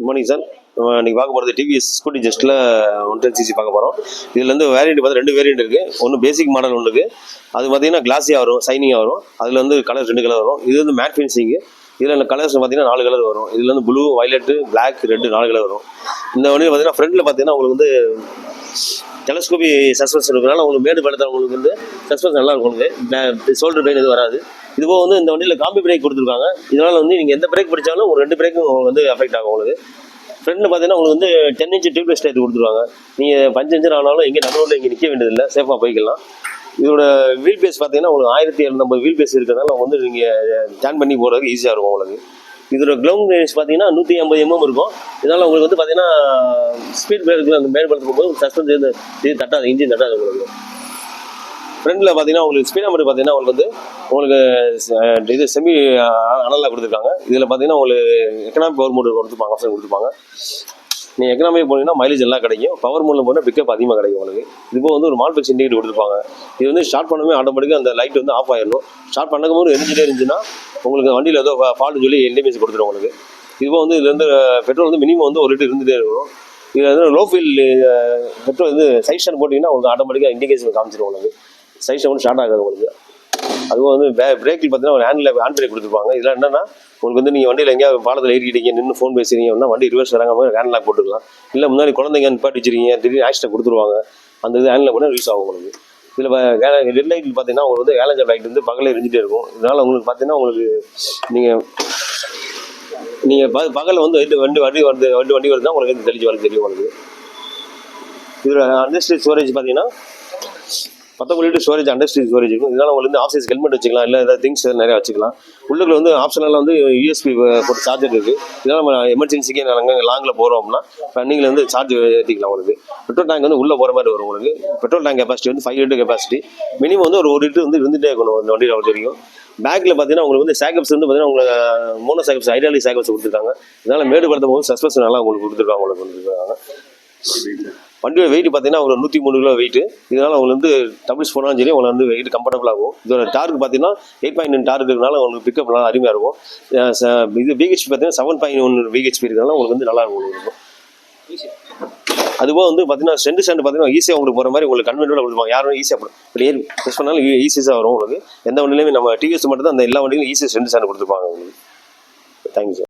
Good morning sir. இன்றைக்கி பார்க்க போகிறது டிவிஎஸ் ஸ்கூட்டி ஜஸ்ட்டில் 110cc பார்க்க போகிறோம். இதுலேருந்து வேரியண்ட் பார்த்தா 2 வேரியண்ட் இருக்குது. ஒன்று பேசிக் மாடல் ஒன்று இருக்குது. அது பார்த்தீங்கன்னா கிளாஸியாக வரும், சைனிங்காக வரும். அதில் வந்து கலர் 2 கலர் வரும். இது வந்து மேட் ஃபினிஷிங்கு. இதில் கலர்ஸ் பார்த்தீங்கன்னா 4 கலர் வரும். இதில் வந்து blue, violet, black, red 4 colour வரும். இந்த வண்டியில் பார்த்தீங்கன்னா ஃப்ரண்ட்டில் பார்த்தீங்கன்னா உங்களுக்கு வந்து டெலஸ்கோபி சஸ்பென்ஷன் இருக்கிறனால உங்களுக்கு மேடு படுத்தவங்களுக்கு வந்து சஸ்பென்ஸ் நல்லா இருக்கும். உங்களுக்கு ஷோல்டர் பெயின் இது வராது. இதுபோக வந்து இந்த வண்டியில் காம்பி பிரேக் கொடுத்துருக்காங்க. இதனால் வந்து நீங்கள் எந்த பிரேக் பிடிச்சாலும் ஒரு 2 பிரேக்கும் உங்களுக்கு வந்து அஃபெக்ட் ஆகும். உங்களுக்கு ஃப்ரண்ட்டில் பார்த்தீங்கன்னா உங்களுக்கு வந்து 10 இன்ச் டியூப்லெஸ் டயர் கொடுத்துருவாங்க. நீங்கள் 5 இன்ச் ஆனாலும் இங்கே நடுவில் இங்கே நிற்க வேண்டியதில்லை, சேஃபாக போய்க்கலாம். இதோட வீல் பேஸ் பார்த்தீங்கன்னா உங்களுக்கு 1750 வீல் பேஸ் இருக்கிறதுனால வந்து நீங்கள் ஸ்டாண்ட் பண்ணி போகிறதுக்கு ஈஸியாக இருக்கும் உங்களுக்கு. இதோட கிரவுண்ட் ரேஞ்ச் பார்த்தீங்கன்னா 150 mm இருக்கும். இதனால் உங்களுக்கு வந்து பார்த்தீங்கன்னா ஸ்பீட் பிரேக்கில் அந்த மேற்படுத்த போகும்போது சஸ்பென்ஸ் இது தட்டாது, இன்ஜின் தட்டாது உங்களுக்கு. ஃப்ரண்ட்டில் பார்த்தீங்கன்னா உங்களுக்கு ஸ்பீடாமீட்டர் பார்த்தீங்கன்னா உங்களுக்கு இது செமி அனலாக கொடுத்துருக்காங்க. இதில் பார்த்தீங்கன்னா உங்களுக்கு எக்கனாமிக் பவர் மோட் கொடுத்துருப்பாங்க, ஆப்ஷன் கொடுத்துருப்பாங்க. நீங்கள் எக்கனாமிக் போனீங்கன்னா மைலேஜ் எல்லாம் கிடைக்கும். பவர் மோடில் போனால் பிக்கப் அதிகமாக கிடைக்கும் உங்களுக்கு. இதுபோல் வந்து ஒரு மால்ஃபிக்ஸ் இண்டிகேட்டர் கொடுத்துருப்பாங்க. இது வந்து ஸ்டார்ட் பண்ணவே ஆட்டோமேட்டிக்காக அந்த லைட் வந்து ஆஃப் ஆயிடணும். ஸ்டார்ட் பண்ணும் போது எரிஞ்சிட்டே இருந்துச்சுன்னா உங்களுக்கு வண்டியில் ஏதோ ஃபால்ட்டு சொல்லி இண்டிகேஷன் கொடுத்துரும் உங்களுக்கு. இதுபோல் வந்து இதுலேருந்து பெட்ரோல் வந்து மினிமம் வந்து 1 லிட்டர் இருந்துகிட்டே இருக்கணும். இதில் வந்து லோ ஃபீல் பெட்ரோல் வந்து சைட் ஸ்டாண்ட் போட்டிங்கன்னா உங்களுக்கு ஆட்டோமேட்டிக்காக இண்டிகேஷன் காமிச்சிடும் உங்களுக்கு. சைட் ஸ்டாண்ட் ஸ்டார்ட் ஆகாது உங்களுக்கு. அதுவும் வந்து பிரேக்கில் பார்த்தீங்கன்னா ஒரு ஹேண்ட் பிரேக் கொடுத்துருப்பாங்க. இதில் என்னென்னா உங்களுக்கு வந்து நீங்கள் வண்டியில் எங்கேயாவது பாலத்தில் ஏறிக்கிட்டீங்க, நின்று ஃபோன் பேசுறீங்கன்னா வண்டி ரிவர்ஸ் வராங்க ஹேண்ட் லாக் போட்டுக்கலாம். இல்லை முன்னாடி குழந்தைங்க நிப்பாட்டி வச்சிருக்கீங்க, திடீர்னு ஆக்சிடென்ட் கொடுத்துருவாங்க. அந்த இது ஹேண்டில் கூட யூஸ் ஆகும் உங்களுக்கு. இதில் ரெட் லைட்டில் பார்த்தீங்கன்னா உங்களுக்கு வந்து ஏலஞ்சர் லைட் வந்து பகலில் எரிஞ்சிட்டே இருக்கும். இதனால் உங்களுக்கு பார்த்தீங்கன்னா உங்களுக்கு நீங்கள் பகலில் வந்து வண்டி வருதுன்னா உங்களுக்கு தெளிச்சு வர தெரியும் உங்களுக்கு. இதில் அண்டர்ஸ்டீல் ஸ்டோரேஜ் பார்த்தீங்கன்னா 19 லிட்டர் ஸ்டோரேஜ், அண்டர்ஸ்டீல் ஸ்டோரேஜ் இருக்கும். இதனால் உங்களுக்கு வந்து ஆஃபீஸ் ஹெல்மெட் வச்சுக்கலாம், இல்லை ஏதாவது திங்ஸ் நிறையா வச்சுக்கலாம். உள்ளுக்குள்ள வந்து ஆப்ஷனில் வந்து யூஎஸ்பி போட்டு சார்ஜர் இருக்குது. இதனால் நம்ம எமர்ஜென்சிக்கு நாங்கள் லாங்கில் போகிறோம் அப்படின்னா ரன்னிங்கில் வந்து சார்ஜ் ஏற்றிக்கலாம் உங்களுக்கு. பெட்ரோல் டேங்க் வந்து உள்ளே போகிற மாதிரி வரும் உங்களுக்கு. பெட்ரோல் டேங்க் கெப்பாசிட்டி வந்து 5 லிட்டர் கெப்பாசிட்டி. மினிமம் வந்து ஒரு லிட்டர் வந்து இருந்துகிட்டே இருக்கணும் இந்த வண்டியில் பொறுத்த வரைக்கும். பேக்கில் பார்த்தீங்கன்னா உங்களுக்கு வந்து சேக்கப்ஸ் வந்து பார்த்தீங்கன்னா உங்களுக்கு மோனோ சேக்கப்ஸ், ஹைட்ராலிக் சேக்கப்ஸ் கொடுத்துருக்காங்க. இதனால் மேடு படுத்தும் போது சஸ்பென்ஸ் நல்லா உங்களுக்கு கொடுத்துருக்காங்க. வண்டியோட வெயிட் பார்த்தீங்கன்னா ஒரு 103 கிலோ வெயிட். இதனால் உங்களுக்கு வந்து டபுள்ஸ் போனாலும் சரி உங்களுக்கு வந்து வெயிட் கம்ஃபர்டபுள் ஆகும். இதோட டார்க் பார்த்தீங்கன்னா 8.9 டார்க் இருக்கிறதுனால உங்களுக்கு பிக்கப் நல்லா அருமையாக இருக்கும். இது பிஹெச்பி பார்த்தீங்கன்னா 7.1 பிஹெச்பி இருக்கிறதுனால உங்களுக்கு வந்து நல்லா இருக்கும். அதுபோக வந்து பார்த்தீங்கன்னா ஸ்டாண்ட் பார்த்தீங்கன்னா ஈஸியாக உங்களுக்கு போகிற மாதிரி உங்களுக்கு கன்வென்ட்டோட கொடுப்பாங்க. யாரும் ஈஸியாக இப்படி ஏறி ப்ரெஸ் பண்ணாலும் ஈஸியாக வரும் உங்களுக்கு. எந்த வண்டியிலுமே நம்ம டிவிஎஸ் மட்டும் தான் அந்த எல்லா வண்டியிலும் ஈஸியாக ஸ்டாண்ட் கொடுத்துருப்பாங்க உங்களுக்கு. Thank you sir.